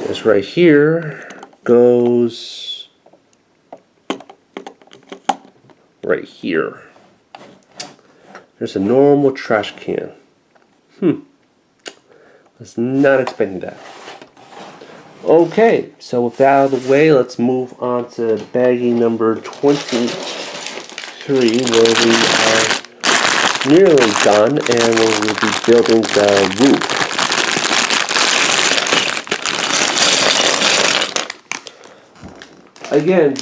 This right here goes right here. There's a normal trash can. Was not expecting that. Okay, so with that out of the way, let's move on to baggie number 23, where we are nearly done, and we'll be building the roof. Again,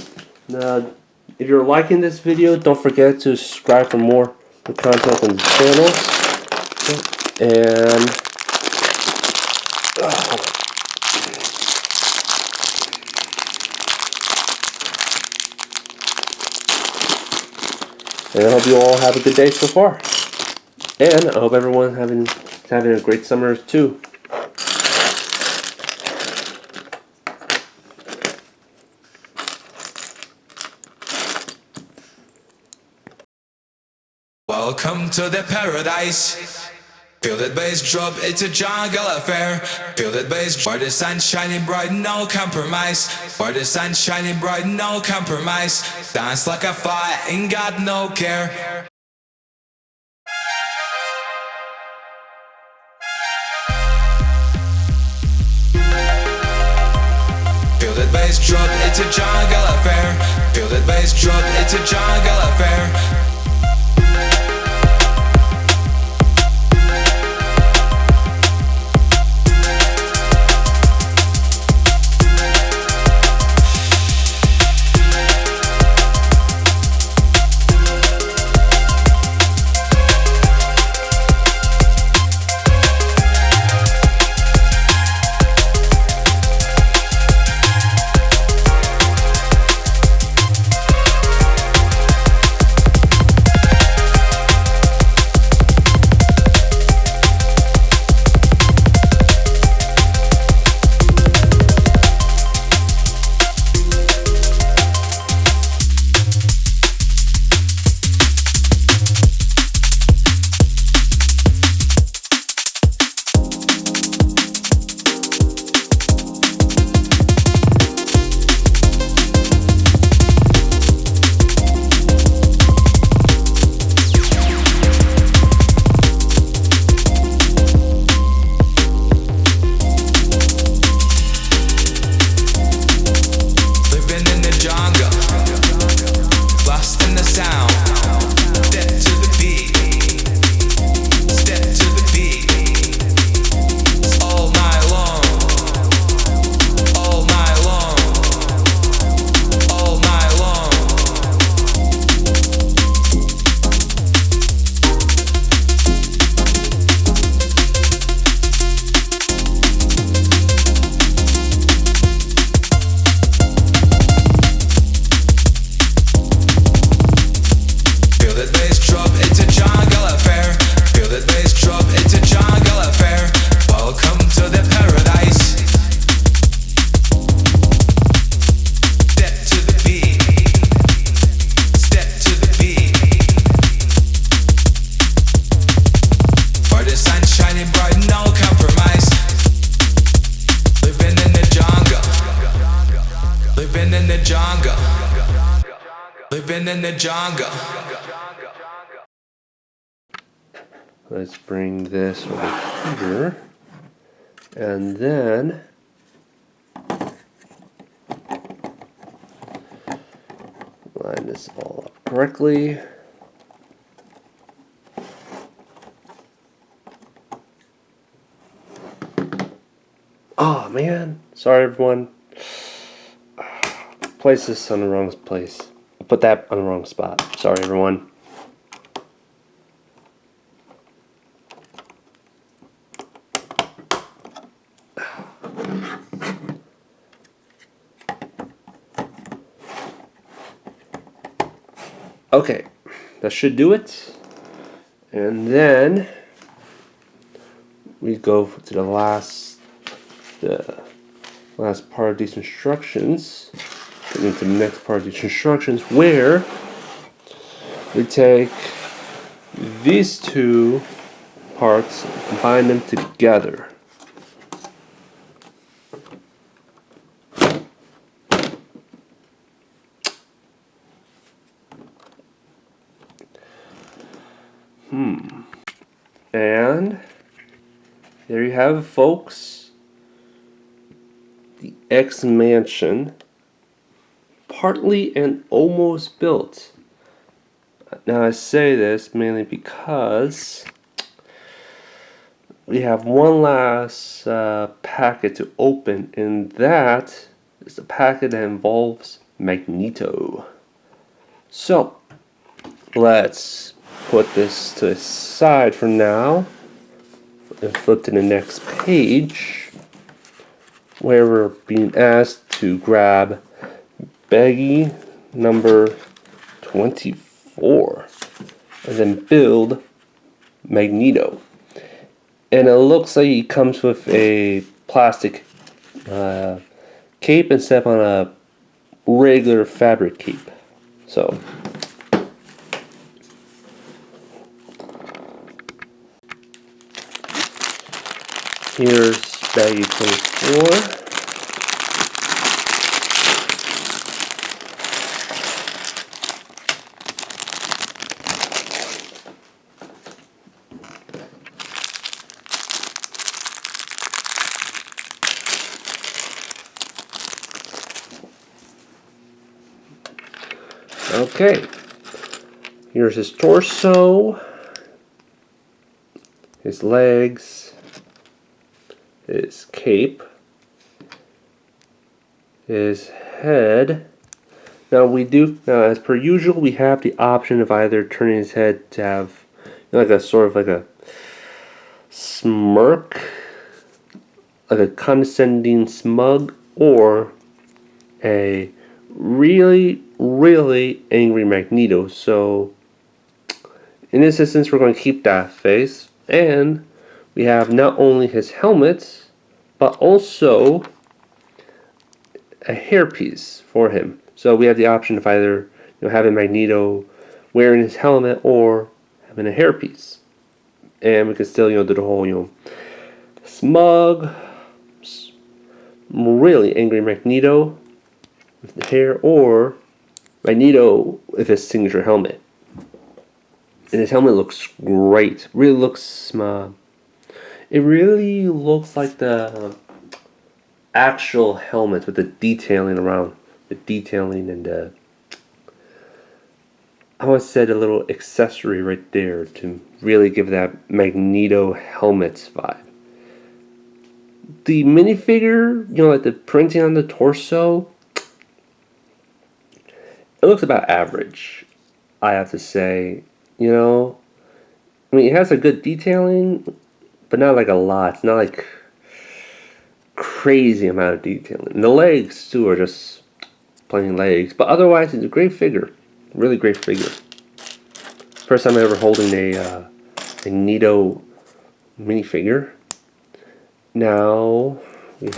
if you're liking this video, don't forget to subscribe for more content on the channel. And I hope you all have a good day so far. And I hope everyone having a great summer too. Welcome to the paradise. Feel that bass drop, it's a jungle affair. Feel that bass, where the sun shining bright, no compromise. Where the sun shining bright, no compromise. Dance like a fire, ain't got no care. Feel that bass drop, it's a jungle affair. Feel that bass drop, it's a jungle affair. Living in the jungle. Let's bring this over here. And then line this all up correctly. Oh man, sorry everyone. Place this on the wrong place. I put that on the wrong spot. Sorry everyone. Okay, that should do it. And then we go to the last part of these instructions. Get into the next part of these instructions, where we take these two parts and combine them together. And there you have it, folks. The X Mansion, partly and almost built. Now I say this mainly because we have one last packet to open, and that is the packet that involves Magneto. So let's put this to the side for now and flip to the next page, where we're being asked to grab baggie number 24 and then build Magneto. And it looks like he comes with a plastic cape instead of on a regular fabric cape. So here's baggie 24. Okay, here's his torso, his legs, his cape, his head. Now as per usual, we have the option of either turning his head to have like a sort of like a smirk, like a condescending smug, or a really angry Magneto. So in this instance, we're going to keep that face, and we have not only his helmet but also a hairpiece for him. So we have the option of either having Magneto wearing his helmet or having a hairpiece, and we can still do the whole smug, really angry Magneto with the hair, or Magneto with his signature helmet. And his helmet looks great. Really looks it really looks like the actual helmet with the detailing around. The detailing and the, I would say, a little accessory right there to really give that Magneto helmet vibe. The minifigure, like the printing on the torso, it looks about average, I have to say. I mean, it has a good detailing, but not like a lot. It's not like crazy amount of detailing. And the legs too are just plain legs, but otherwise it's a great figure, really great figure. First time ever holding a Magneto minifigure. Now we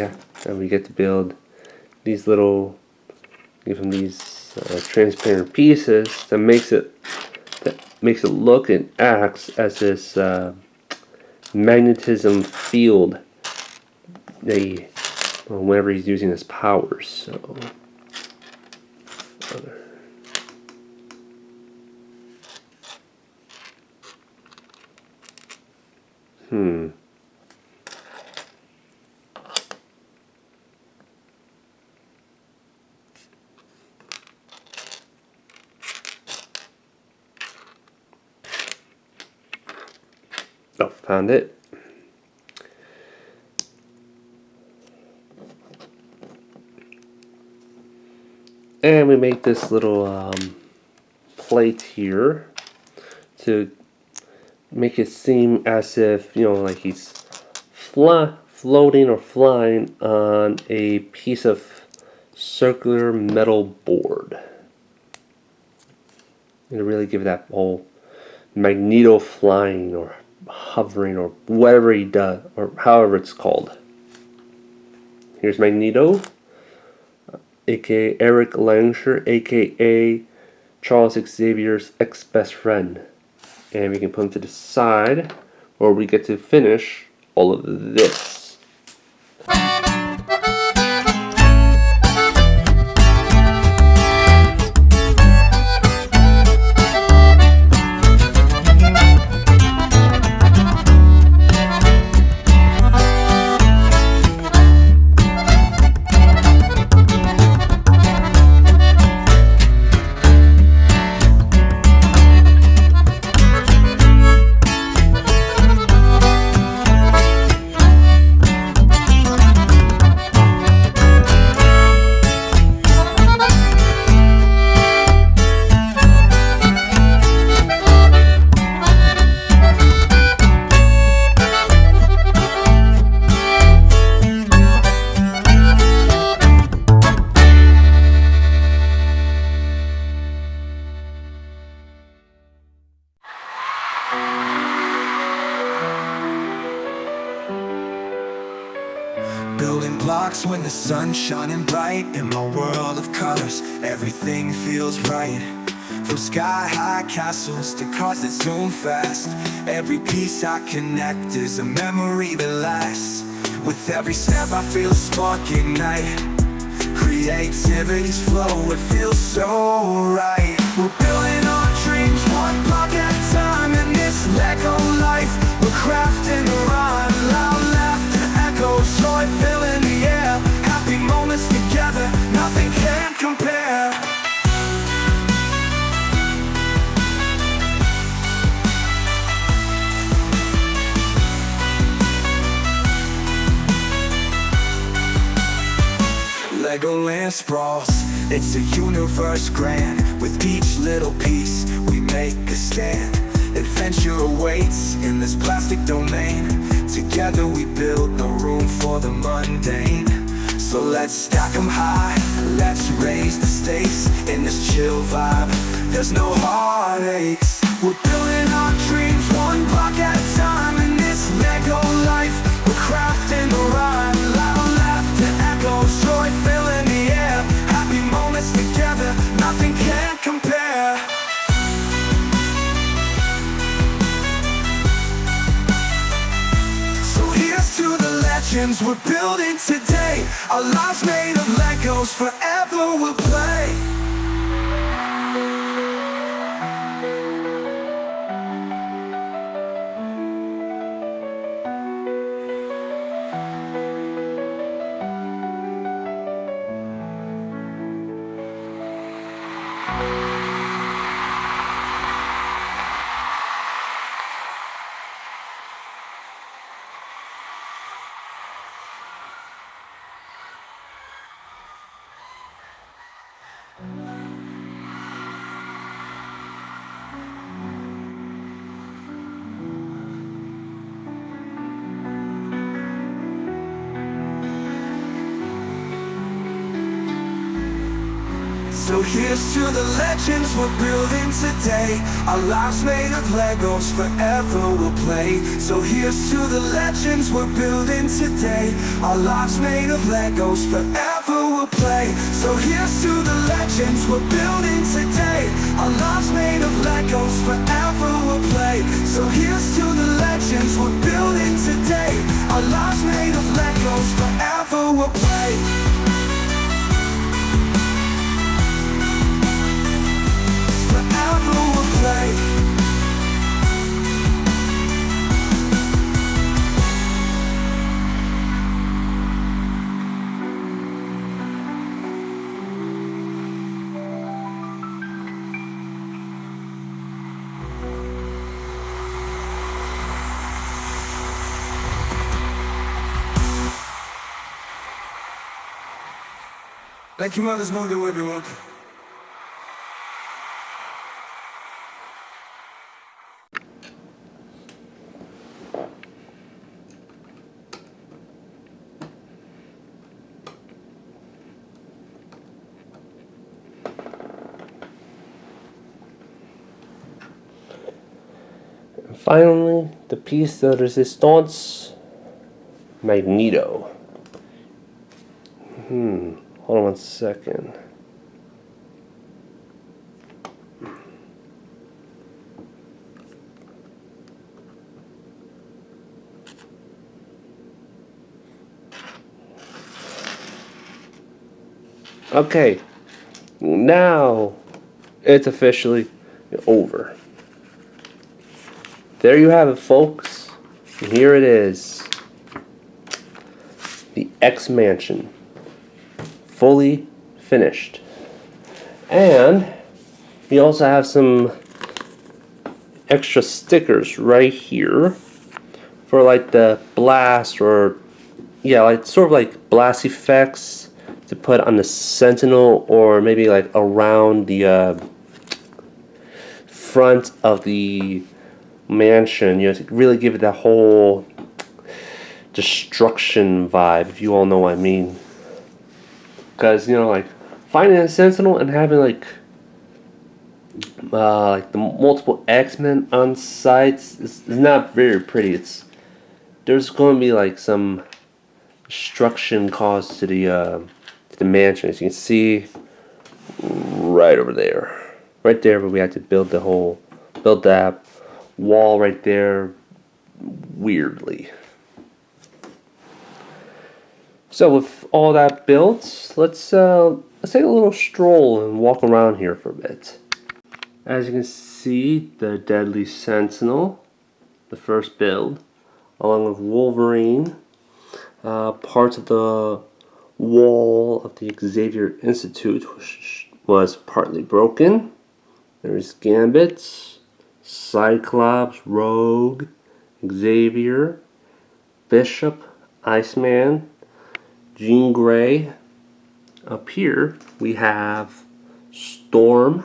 get to build these little, give him these transparent pieces that makes it look and acts as this magnetism field whenever he's using his powers. So oh, found it. And we make this little plate here to make it seem as if, like he's floating or flying on a piece of circular metal board. And to really give that whole Magneto flying or hovering or whatever he does, or however it's called. Here's Magneto, aka Eric Langsher, aka Charles Xavier's ex-best friend. And we can put him to the side, or we get to finish all of this. That's when the sun's shining bright in my world of colors. Everything feels right. From sky-high castles to cars that zoom fast. Every piece I connect is a memory that lasts. With every step I feel a spark ignite. Creativity's flow, it feels so right. We're building our dreams one block at a time. In this Lego life, we're crafting a rhyme. Loud laughter echoes, joy filling the air. Happy moments together, nothing can compare. Legoland sprawls, it's a universe grand. With each little piece, we make a stand. Adventure awaits in this plastic domain. Together we build no room for the mundane. So let's stack 'em high, let's raise the stakes. In this chill vibe, there's no heartaches. We're building our dreams one block at a time. In this Lego life, we're crafting a rhyme. Loud laughter echoes, joy filling the air. Happy moments together, nothing can compare. So here's to the legends we're building today. Our lives made of Legos, forever we'll play. So here's to the legends we're building today. Our lives made of Legos, forever we'll play. So here's to the legends we're building today. Our lives made of Legos, forever we'll play. So here's to the legends we're building today. Our lives made of Legos, forever we'll play. So here's to the legends we're building today. Our lives made of Legos, forever we'll play. Forever we'll play. Thank you, mothers, know the everyone. Finally, the piece de resistance, Magneto. Hold on one second. Okay, now it's officially over. There you have it, folks. Here it is. The X Mansion. Fully finished. And we also have some extra stickers right here for like the blast, or yeah, like sort of like blast effects to put on the Sentinel, or maybe like around the front of the mansion, you know, to really give it that whole destruction vibe, if you all know what I mean. Because, you know, like finding a Sentinel and having like the multiple X-Men on sites is not very pretty. There's going to be like some destruction caused to the mansion. As you can see, right over there, right there, where we had to build that wall right there, weirdly. So with all that built, let's take a little stroll and walk around here for a bit. As you can see, the Deadly Sentinel, the first build, along with Wolverine, parts of the wall of the Xavier Institute was partly broken. There's Gambit, Cyclops, Rogue, Xavier, Bishop, Iceman, Jean Grey. Up here we have Storm,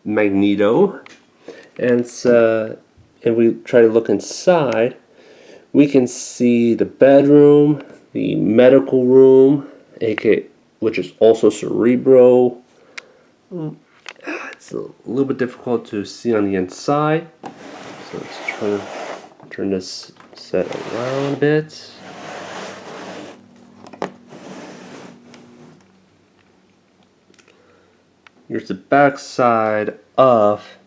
Magneto, and we try to look inside. We can see the bedroom, the medical room, which is also Cerebro. It's a little bit difficult to see on the inside, so let's turn this set around a bit. Here's the back side of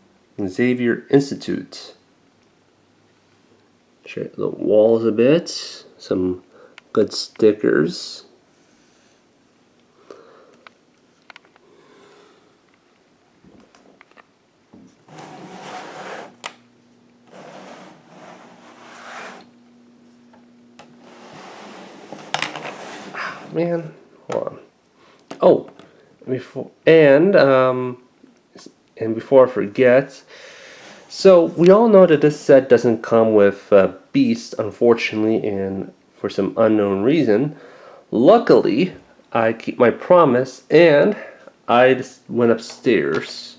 Xavier Institute. Check the walls a bit. Some good stickers. Man, hold on. Oh, before I forget, so we all know that this set doesn't come with Beast, unfortunately, and for some unknown reason. Luckily, I keep my promise, and I just went upstairs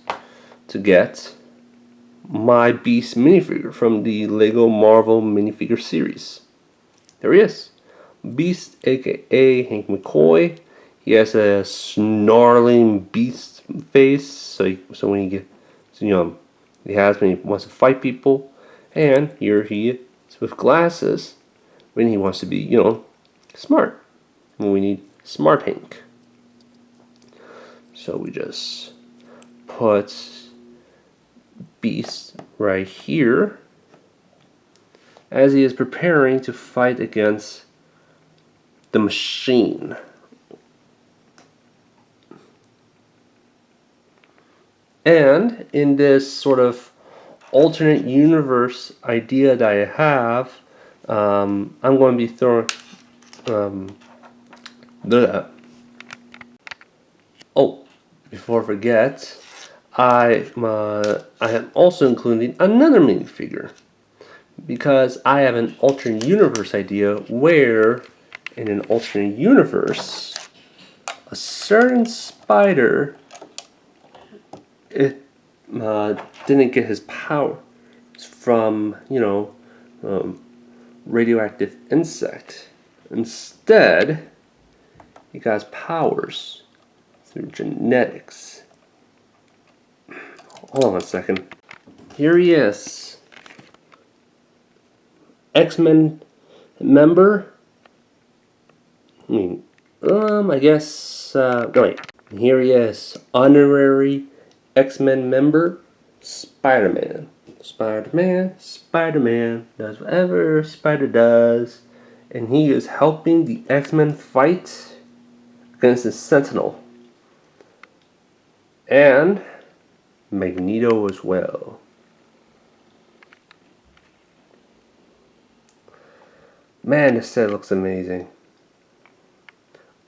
to get my Beast minifigure from the Lego Marvel minifigure series. There he is. Beast, aka Hank McCoy. He has a snarling beast face, so when he gets, he has when he wants to fight people, and here he is with glasses when he wants to be, smart. When we need smart Hank. So we just put Beast right here as he is preparing to fight against the Machine. And in this sort of alternate universe idea that I have, I'm going to be throwing oh, before I forget, I am also including another minifigure, because I have an alternate universe idea where in an alternate universe a certain spider didn't get his power from radioactive insect. Instead, he got his powers through genetics. Hold on a second. Here he is. X-Men member. I guess. No, wait. Here he is. Honorary X-Men member, Spider-Man. Spider-Man does whatever Spider does, and he is helping the X-Men fight against the Sentinel and Magneto as well. Man, this set looks amazing.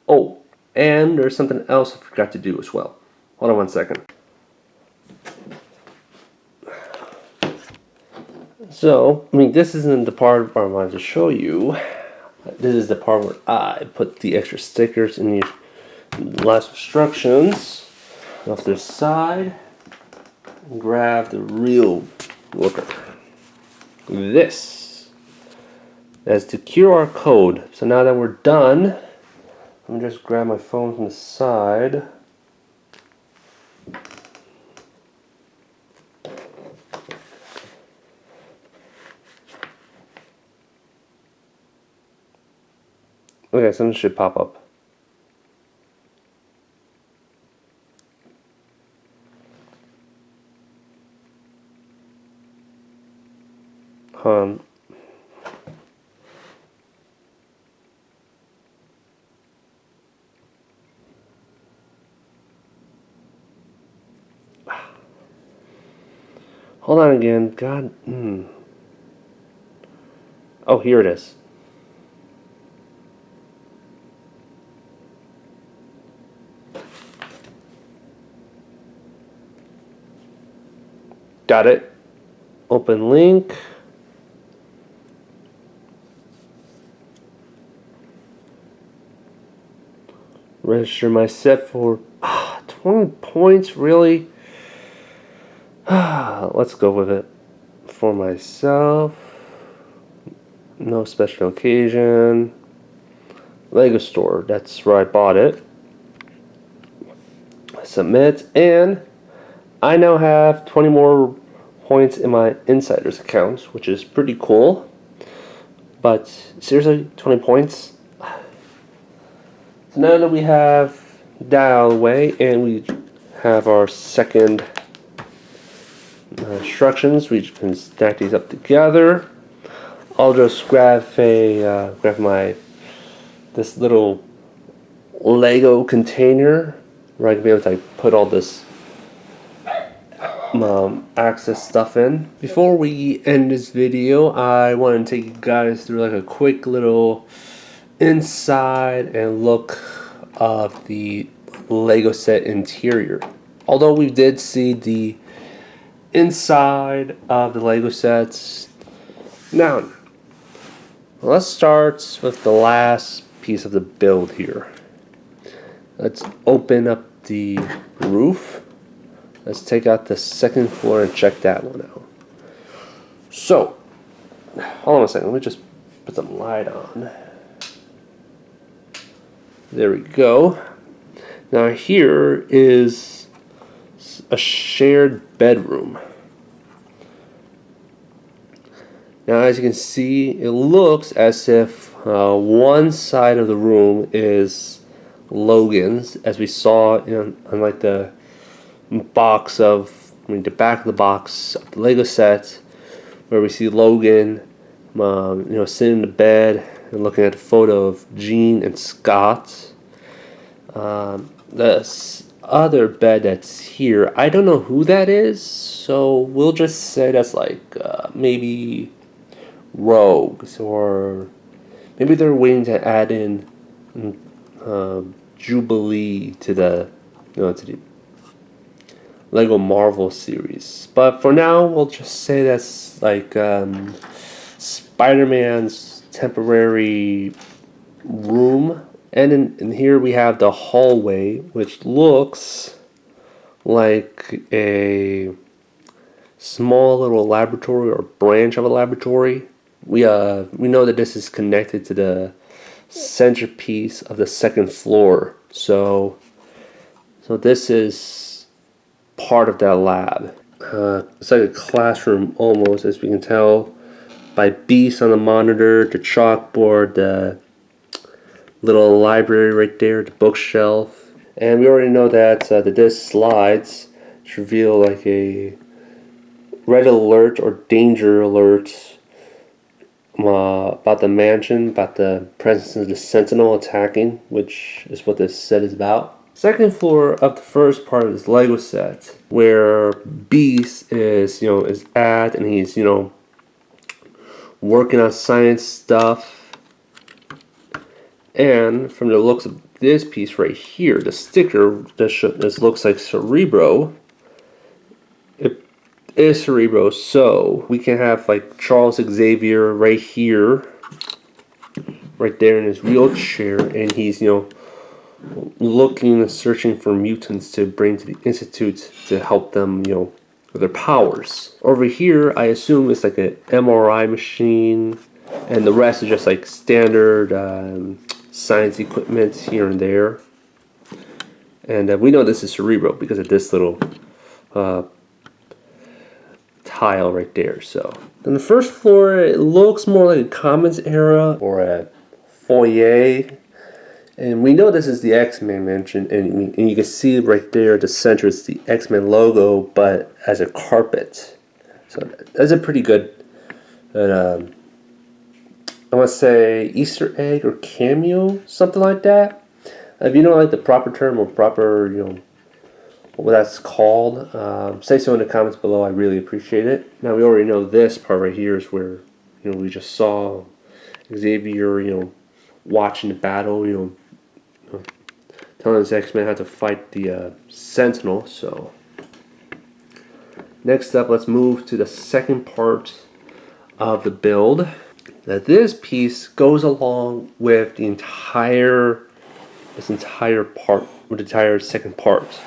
Oh, and there's something else I forgot to do as well. Hold on one second. So, this isn't the part where I wanted to show you. This is the part where I put the extra stickers in the last instructions. Off the side, grab the real looker. This. That's the QR code. So now that we're done, let me just grab my phone from the side. Okay, something should pop up. Hold on again. God. Oh, here it is. Got it. Open link. Register my set for 20 points, really? Let's go with it. For myself. No special occasion. Lego store, that's where I bought it. Submit, and I now have 20 more points in my insiders account, which is pretty cool. But seriously, 20 points? So now that we have that out of the way and we have our second instructions, we can stack these up together. I'll just grab this little Lego container where I can be able to put all this access stuff in. Before we end this video, I want to take you guys through a quick little inside and look of the Lego set interior. Although we did see the inside of the Lego sets, now let's start with the last piece of the build here. Let's open up the roof. Let's take out the second floor and check that one out. So, hold on a second. Let me just put some light on. There we go. Now here is a shared bedroom. Now as you can see, it looks as if one side of the room is Logan's, as we saw on the box of, the back of the box of the Lego set, where we see Logan, sitting in the bed and looking at a photo of Jean and Scott. This other bed that's here, I don't know who that is, so we'll just say that's maybe Rogues, or maybe they're waiting to add in Jubilee to the Lego Marvel series. But for now, we'll just say that's Spider-Man's temporary room. And in here we have the hallway, which looks like a small little laboratory or branch of a laboratory. We know that this is connected to the centerpiece of the second floor. So this is part of that lab. It's like a classroom almost, as we can tell by Beast on the monitor, the chalkboard, the little library right there, the bookshelf. And we already know that the disc slides to reveal a red alert or danger alert about the mansion, about the presence of the Sentinel attacking, which is what this set is about. Second floor of the first part of this Lego set, where Beast is at, and he's working on science stuff. And from the looks of this piece right here, the sticker, this looks like Cerebro. It is Cerebro, so we can have Charles Xavier right here, right there in his wheelchair, and he's looking and searching for mutants to bring to the Institute to help them with their powers. Over here, I assume it's like an MRI machine, and the rest is just standard science equipment here and there. And we know this is Cerebro because of this little tile right there. So then the first floor, it looks more like a commons era or a foyer. And we know this is the X-Men mansion, and you can see right there at the center it's the X-Men logo, but as a carpet. So that's a pretty good, I want to say Easter egg or cameo, something like that. If you know like the proper term or proper, what that's called, say so in the comments below. I really appreciate it. Now we already know this part right here is where we just saw Xavier, watching the battle, telling his X-Men how to fight the Sentinel. So next up, let's move to the second part of the build. Now this piece goes along with this entire part, with the entire second part.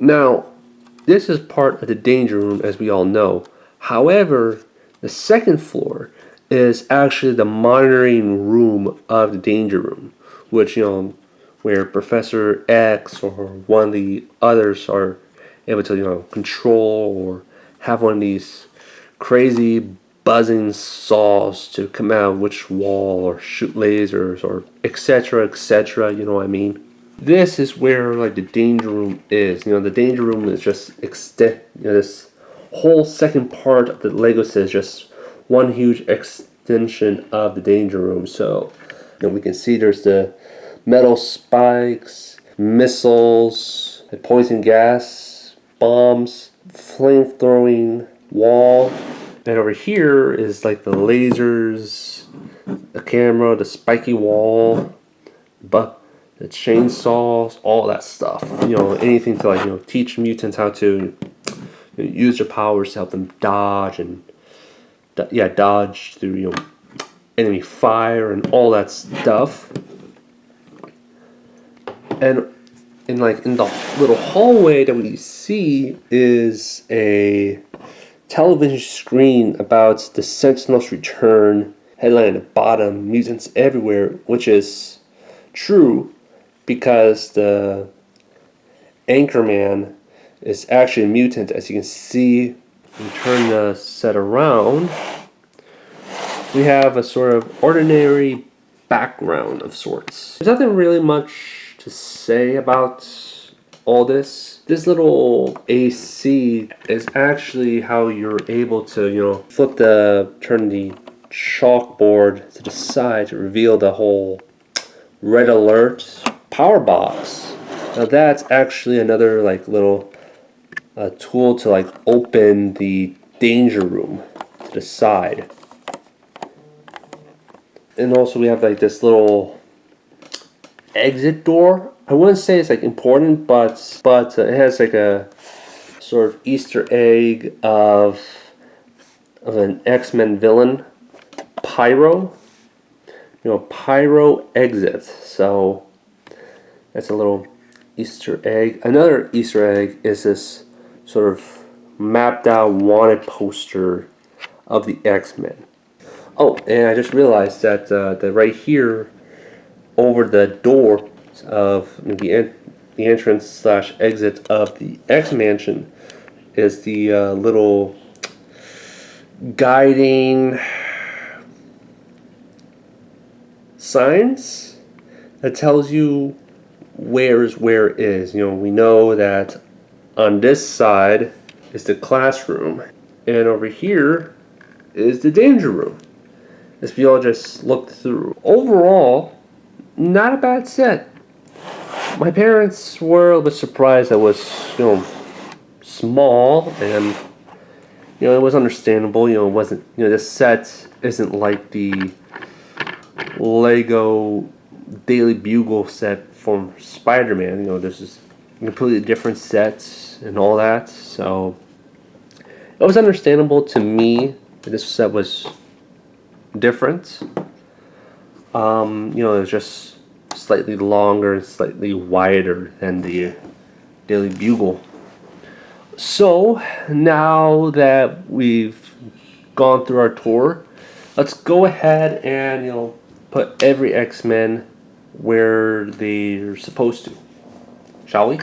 Now, this is part of the Danger Room, as we all know. However, the second floor is actually the monitoring room of the Danger Room, which, where Professor X or one of the others are able to, control or have one of these crazy buzzing saws to come out of which wall or shoot lasers or etc., you know what I mean? This is where like the Danger Room is. The Danger Room is just this whole second part of the Lego set is just one huge extension of the Danger Room. So we can see there's the metal spikes, missiles, the poison gas, bombs, flame throwing wall. And over here is like the lasers, the camera, the spiky wall, but the chainsaws, all that stuff. Anything to like teach mutants how to use their powers to help them dodge and dodge through enemy fire and all that stuff. And in the little hallway that we see is a television screen about the Sentinel's return, headline at the bottom, mutants everywhere, which is true because the Anchorman is actually a mutant. As you can see, we turn the set around, we have a sort of ordinary background of sorts. There's nothing really much to say about all this. This little AC is actually how you're able to, turn the chalkboard to the side to reveal the whole red alert power box. Now that's actually another little tool to open the Danger Room to the side. And also we have this little exit door. I wouldn't say it's important, but it has a sort of Easter egg of an X-Men villain, Pyro. Pyro exit. So that's a little Easter egg. Another Easter egg is this sort of mapped out wanted poster of the X-Men. Oh, and I just realized that right here over the door of the entrance / exit of the X Mansion is the little guiding signs that tells you where is. We know that on this side is the classroom, and over here is the Danger Room. As we all just looked through. Overall, not a bad set. My parents were a little bit surprised that it was, small, and it was understandable. It wasn't. This set isn't like the Lego Daily Bugle set from Spider-Man. This is a completely different set and all that. So it was understandable to me that this set was different. It was just slightly longer and slightly wider than the Daily Bugle. So now that we've gone through our tour, let's go ahead and put every X-Men where they're supposed to, shall we?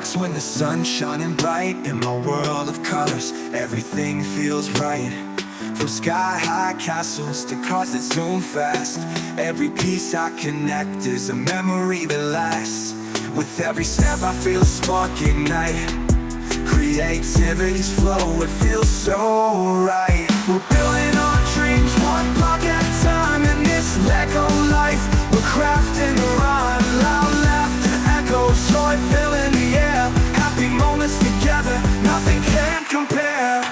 sparks when the sun's shining bright. In my world of colors, everything feels right. From sky-high castles to cars that zoom fast, every piece I connect is a memory that lasts. With every step I feel a spark ignite. Creativity's flow, it feels so right. We're building our dreams one block at a time. In this Lego life, we're crafting a rhyme. Loud laughter echoes, joy filling the air. Happy moments together, nothing can compare.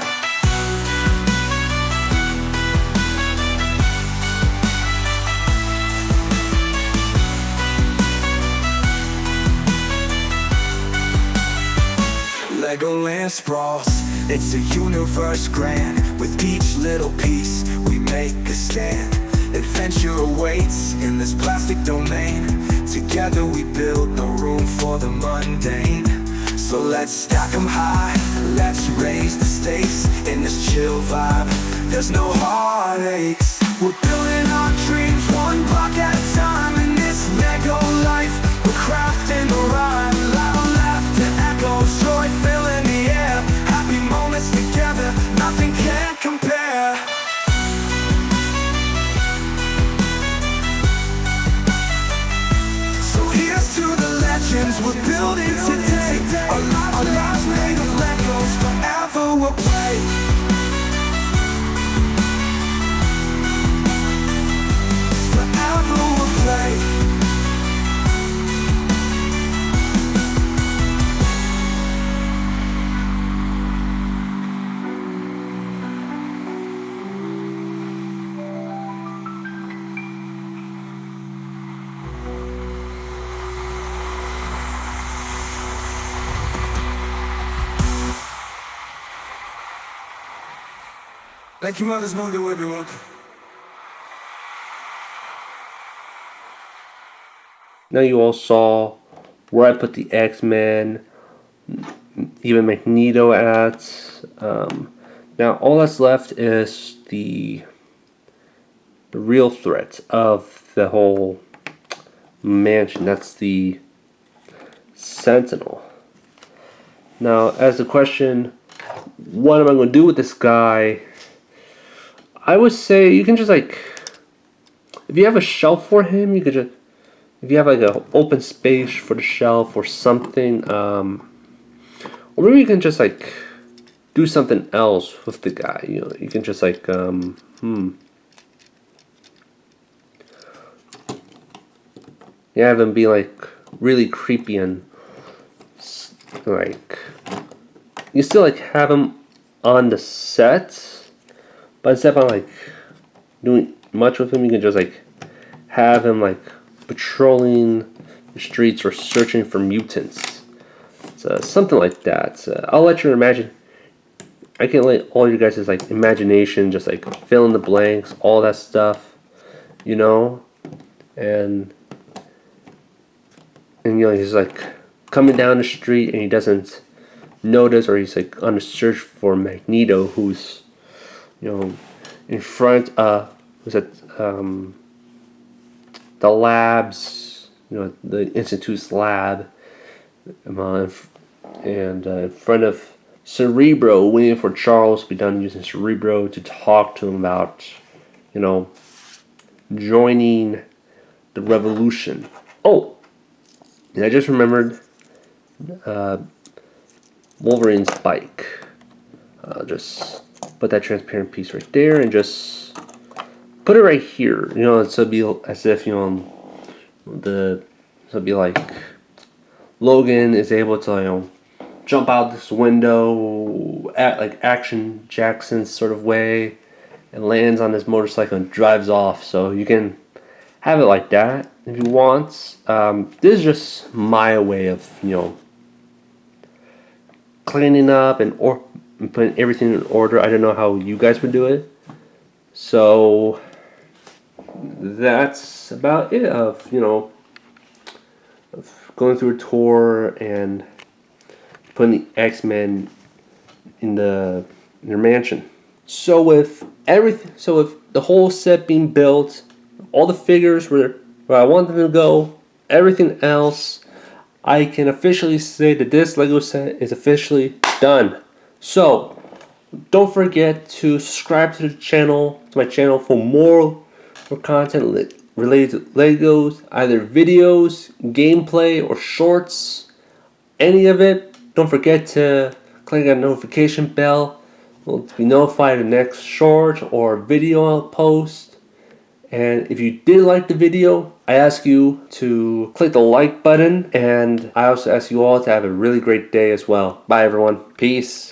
Legoland sprawls, it's a universe grand. With each little piece, we make a stand. Adventure awaits in this plastic domain. Together we build no room for the mundane. So let's stack 'em high, let's raise the stakes. In this chill vibe, there's no heartaches. We're building our dreams one block at a time. In this Lego life, we're crafting a rhyme. Loud laughter echoes, joy filling the air. Happy moments together, nothing can compare. So here's to the legends we're building today. Our lives made of Legos, forever we'll play. Forever we'll play. Thank you, Mother's Moon, everyone. Now you all saw where I put the X-Men, even Magneto at. Now all that's left is the real threat of the whole mansion. That's the Sentinel. Now, as the question, what am I going to do with this guy? I would say you can just if you have a shelf for him, you could just, if you have an open space for the shelf or something, or maybe you can just do something else with the guy. You know, you can just have him be really creepy and you still have him on the set. But instead of doing much with him, you can just have him patrolling the streets or searching for mutants. So, something like that. I'll let you imagine. I can let all you guys' imagination just fill in the blanks, all that stuff, you know, and he's coming down the street and he doesn't notice, or he's on a search for Magneto, who's in front of the labs, the Institute's lab, and in front of Cerebro, waiting for Charles to be done using Cerebro to talk to him about, joining the revolution. Oh, and I just remembered Wolverine's bike. Just put that transparent piece right there and just put it right here. So it'd be as if so it'd be Logan is able to jump out this window at Action Jackson sort of way and lands on his motorcycle and drives off. So you can have it like that if you want. This is just my way of cleaning up and putting everything in order. I don't know how you guys would do it. So that's about it of going through a tour and putting the X-Men in their mansion. So with the whole set being built, all the figures were where I wanted them to go, everything else, I can officially say that this Lego set is officially done. So, don't forget to subscribe to my channel for more content related to Legos, either videos, gameplay, or shorts, any of it. Don't forget to click on the notification bell to be notified of the next short or video I'll post. And if you did like the video, I ask you to click the like button, and I also ask you all to have a really great day as well. Bye everyone. Peace.